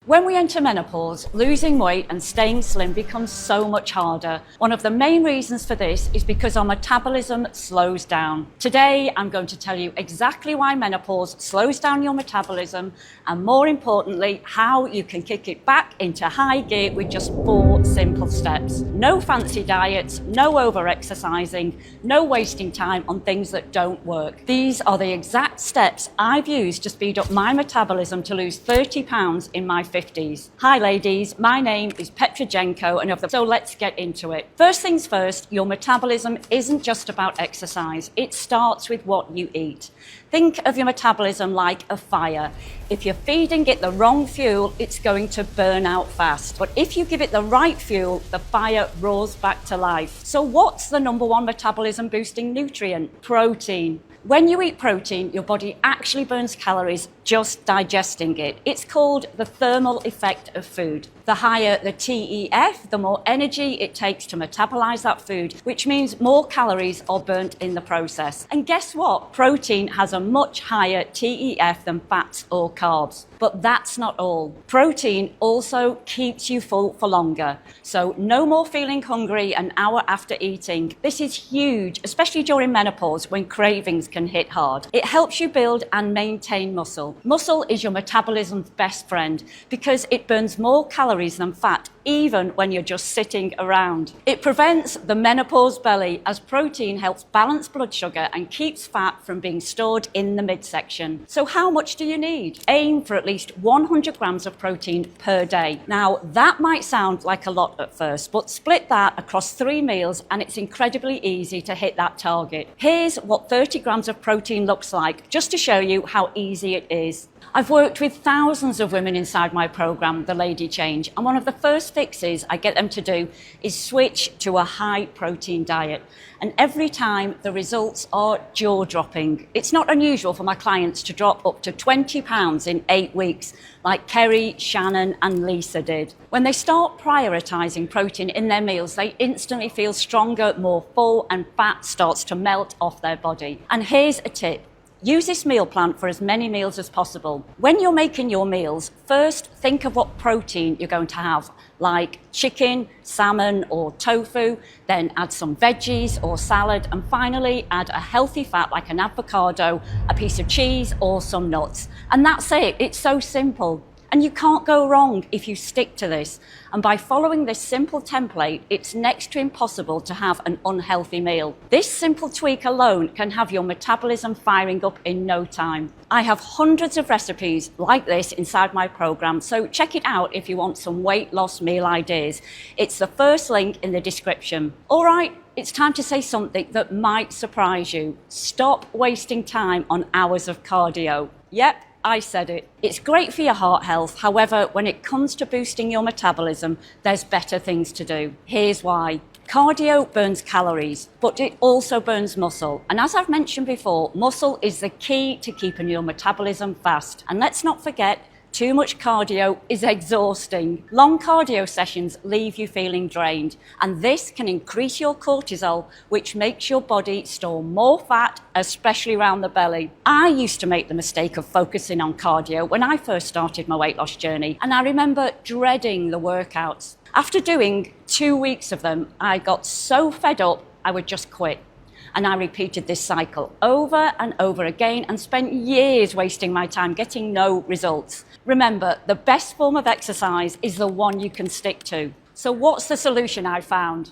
When we enter menopause, losing weight and staying slim becomes so much harder. One of the main reasons for this is because our metabolism slows down. Today, I'm going to tell you exactly why menopause slows down your metabolism and, more importantly, how you can kick it back into high gear with just 4 simple steps. No fancy diets, no over-exercising, no wasting time on things that don't work. These are the exact steps I've used to speed up my metabolism to lose 30 pounds in my 50s. Hi ladies, my name is Petrojenko, so let's get into it. First things first, your metabolism isn't just about exercise. It starts with what you eat. Think of your metabolism like a fire. If you're feeding it the wrong fuel, it's going to burn out fast. But if you give it the right fuel, the fire roars back to life. So what's the number one metabolism boosting nutrient? Protein. When you eat protein, your body actually burns calories just digesting it. It's called the thermal effect of food. The higher the TEF, the more energy it takes to metabolize that food, which means more calories are burnt in the process. And guess what? Protein has a much higher TEF than fats or carbs. But that's not all. Protein also keeps you full for longer. So no more feeling hungry an hour after eating. This is huge, especially during menopause when cravings can hit hard. It helps you build and maintain muscle. Muscle is your metabolism's best friend because it burns more calories than fat, even when you're just sitting around. It prevents the menopause belly as protein helps balance blood sugar and keeps fat from being stored in the midsection. So how much do you need? Aim for at least 100 grams of protein per day. Now, that might sound like a lot at first, but split that across 3 meals and it's incredibly easy to hit that target. Here's what 30 grams of protein looks like, just to show you how easy it is. I've worked with thousands of women inside my program, The Lady Change, and one of the first fixes I get them to do is switch to a high protein diet. And every time the results are jaw-dropping. It's not unusual for my clients to drop up to 20 pounds in 8 weeks, like Kerry, Shannon and Lisa did. When they start prioritizing protein in their meals, they instantly feel stronger, more full, and fat starts to melt off their body. And here's a tip. Use this meal plan for as many meals as possible. When you're making your meals, first think of what protein you're going to have, like chicken, salmon or tofu, then add some veggies or salad, and finally add a healthy fat like an avocado, a piece of cheese or some nuts. And that's it, it's so simple. And you can't go wrong if you stick to this. And by following this simple template, it's next to impossible to have an unhealthy meal. This simple tweak alone can have your metabolism firing up in no time. I have hundreds of recipes like this inside my program, so check it out if you want some weight loss meal ideas. It's the first link in the description. All right, it's time to say something that might surprise you. Stop wasting time on hours of cardio. Yep, I said it. It's great for your heart health. However, when it comes to boosting your metabolism, there's better things to do. Here's why. Cardio burns calories, but it also burns muscle. And as I've mentioned before, muscle is the key to keeping your metabolism fast. And let's not forget, too much cardio is exhausting. Long cardio sessions leave you feeling drained, and this can increase your cortisol, which makes your body store more fat, especially around the belly. I used to make the mistake of focusing on cardio when I first started my weight loss journey, and I remember dreading the workouts. After doing 2 weeks of them, I got so fed up, I would just quit. And I repeated this cycle over and over again and spent years wasting my time getting no results. Remember, the best form of exercise is the one you can stick to. So what's the solution I found?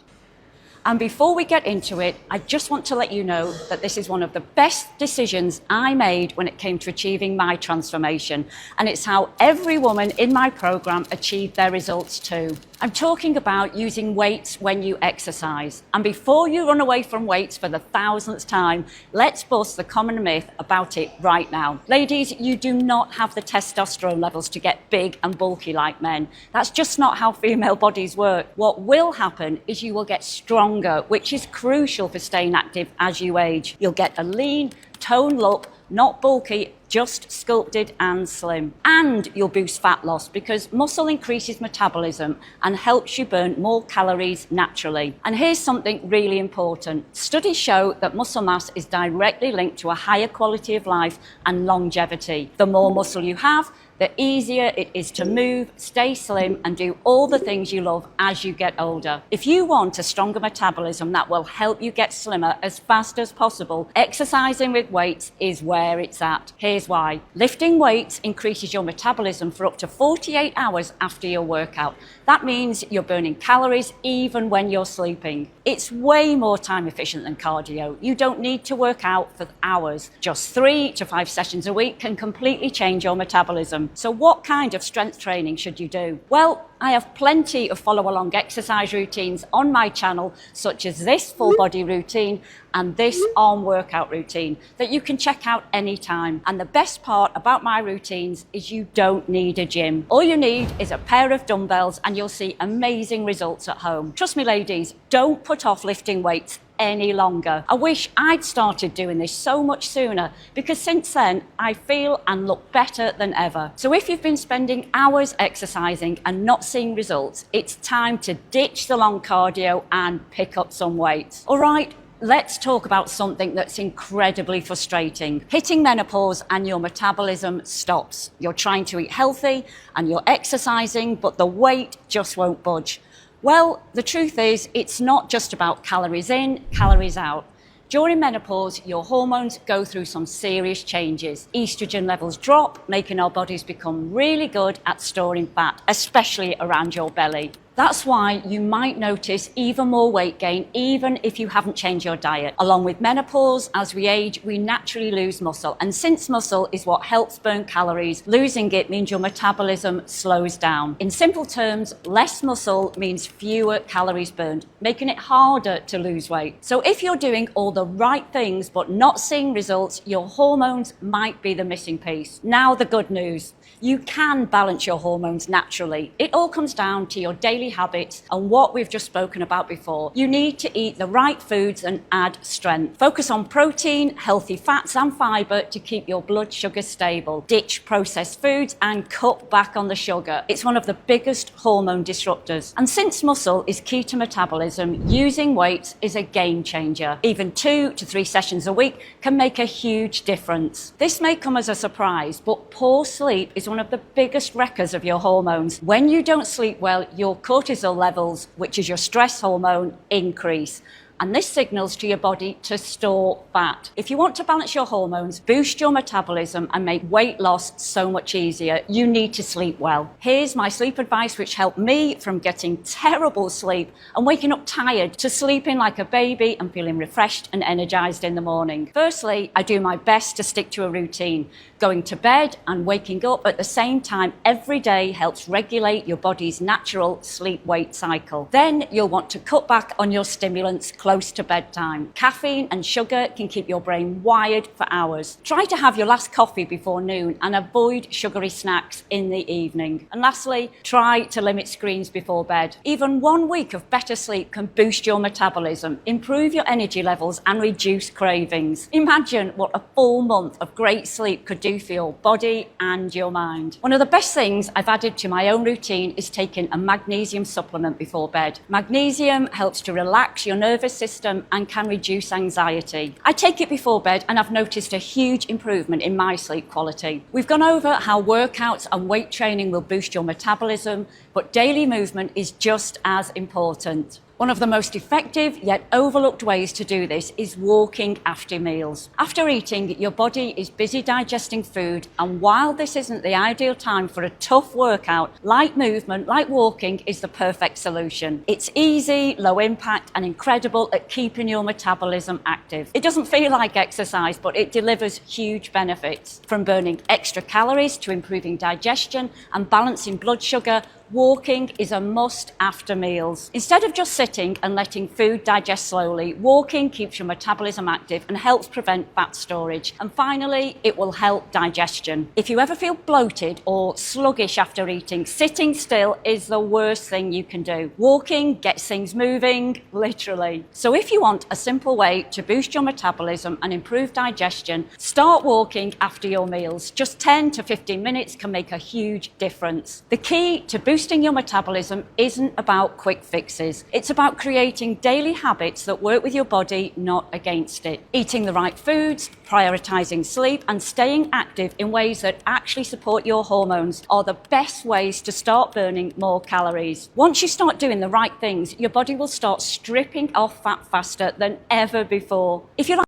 And before we get into it, I just want to let you know that this is one of the best decisions I made when it came to achieving my transformation. And it's how every woman in my program achieved their results too. I'm talking about using weights when you exercise. And before you run away from weights for the 1000th time, let's bust the common myth about it right now. Ladies, you do not have the testosterone levels to get big and bulky like men. That's just not how female bodies work. What will happen is you will get stronger, which is crucial for staying active as you age. You'll get a lean, toned look, not bulky, just sculpted and slim. And you'll boost fat loss because muscle increases metabolism and helps you burn more calories naturally. And here's something really important. Studies show that muscle mass is directly linked to a higher quality of life and longevity. The more muscle you have, the easier it is to move, stay slim, and do all the things you love as you get older. If you want a stronger metabolism that will help you get slimmer as fast as possible, exercising with weights is where it's at. Here's why. Lifting weights increases your metabolism for up to 48 hours after your workout. That means you're burning calories even when you're sleeping. It's way more time efficient than cardio. You don't need to work out for hours. Just 3 to 5 sessions a week can completely change your metabolism. So what kind of strength training should you do? Well, I have plenty of follow-along exercise routines on my channel, such as this full body routine and this arm workout routine that you can check out anytime. And the best part about my routines is you don't need a gym. All you need is a pair of dumbbells and you'll see amazing results at home. Trust me, ladies, don't put off lifting weights any longer. I wish I'd started doing this so much sooner, because since then I feel and look better than ever. So if you've been spending hours exercising and not seeing results, it's time to ditch the long cardio and pick up some weights. All right, let's talk about something that's incredibly frustrating. Hitting menopause and your metabolism stops. You're trying to eat healthy and you're exercising, but the weight just won't budge. Well, the truth is, it's not just about calories in, calories out. During menopause, your hormones go through some serious changes. Estrogen levels drop, making our bodies become really good at storing fat, especially around your belly. That's why you might notice even more weight gain, even if you haven't changed your diet. Along with menopause, as we age, we naturally lose muscle. And since muscle is what helps burn calories, losing it means your metabolism slows down. In simple terms, less muscle means fewer calories burned, making it harder to lose weight. So if you're doing all the right things but not seeing results, your hormones might be the missing piece. Now the good news. You can balance your hormones naturally. It all comes down to your daily habits and what we've just spoken about before. You need to eat the right foods and add strength. Focus on protein, healthy fats and fiber to keep your blood sugar stable. Ditch processed foods and cut back on the sugar. It's one of the biggest hormone disruptors. And since muscle is key to metabolism, using weights is a game changer. Even 2 to 3 sessions a week can make a huge difference. This may come as a surprise, but poor sleep is one of the biggest wreckers of your hormones. When you don't sleep well, your cortisol levels, which is your stress hormone, increase. And this signals to your body to store fat. If you want to balance your hormones, boost your metabolism and make weight loss so much easier, you need to sleep well. Here's my sleep advice, which helped me from getting terrible sleep and waking up tired to sleeping like a baby and feeling refreshed and energized in the morning. Firstly, I do my best to stick to a routine. Going to bed and waking up at the same time every day helps regulate your body's natural sleep-wake cycle. Then you'll want to cut back on your stimulants close to bedtime. Caffeine and sugar can keep your brain wired for hours. Try to have your last coffee before noon and avoid sugary snacks in the evening. And lastly, try to limit screens before bed. Even 1 week of better sleep can boost your metabolism, improve your energy levels and reduce cravings. Imagine what a full month of great sleep could do for your body and your mind. One of the best things I've added to my own routine is taking a magnesium supplement before bed. Magnesium helps to relax your nervous system and can reduce anxiety. I take it before bed and I've noticed a huge improvement in my sleep quality. We've gone over how workouts and weight training will boost your metabolism, but daily movement is just as important. One of the most effective yet overlooked ways to do this is walking after meals. After eating, your body is busy digesting food, and while this isn't the ideal time for a tough workout, light movement like walking is the perfect solution. It's easy, low impact, and incredible at keeping your metabolism active. It doesn't feel like exercise, but it delivers huge benefits. From burning extra calories to improving digestion and balancing blood sugar, walking is a must after meals. Instead of just sitting and letting food digest slowly, walking keeps your metabolism active and helps prevent fat storage. And finally, it will help digestion. If you ever feel bloated or sluggish after eating, sitting still is the worst thing you can do. Walking gets things moving, literally. So if you want a simple way to boost your metabolism and improve digestion, start walking after your meals. Just 10 to 15 minutes can make a huge difference. The key to boosting your metabolism isn't about quick fixes. It's about creating daily habits that work with your body, not against it. Eating the right foods, prioritizing sleep, and staying active in ways that actually support your hormones are the best ways to start burning more calories. Once you start doing the right things, your body will start stripping off fat faster than ever before. If you like